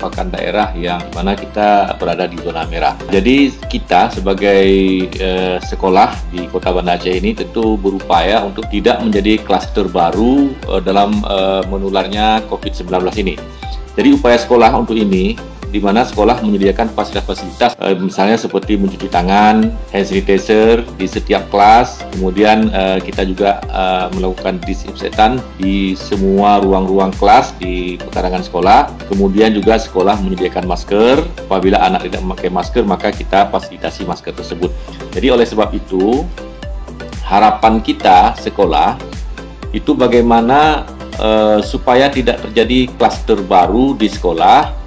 merupakan daerah yang mana kita berada di zona merah. Jadi kita sebagai sekolah di Kota Banda Aceh ini tentu berupaya untuk tidak menjadi klaster baru dalam menularnya COVID-19 ini. Jadi upaya sekolah untuk ini, di mana sekolah menyediakan fasilitas-fasilitas misalnya seperti mencuci tangan, hand sanitizer di setiap kelas, kemudian kita juga melakukan disinfektan di semua ruang-ruang kelas di pekarangan sekolah, kemudian juga sekolah menyediakan masker. Apabila anak tidak memakai masker, maka kita fasilitasi masker tersebut. Jadi oleh sebab itu, harapan kita sekolah itu bagaimana supaya tidak terjadi klaster baru di sekolah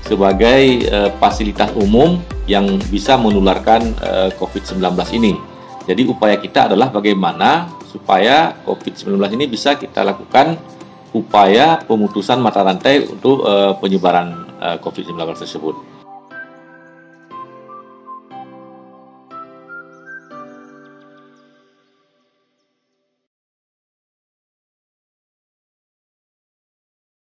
sebagai fasilitas umum yang bisa menularkan COVID-19 ini. Jadi upaya kita adalah bagaimana supaya COVID-19 ini bisa kita lakukan upaya pemutusan mata rantai untuk penyebaran COVID-19 tersebut.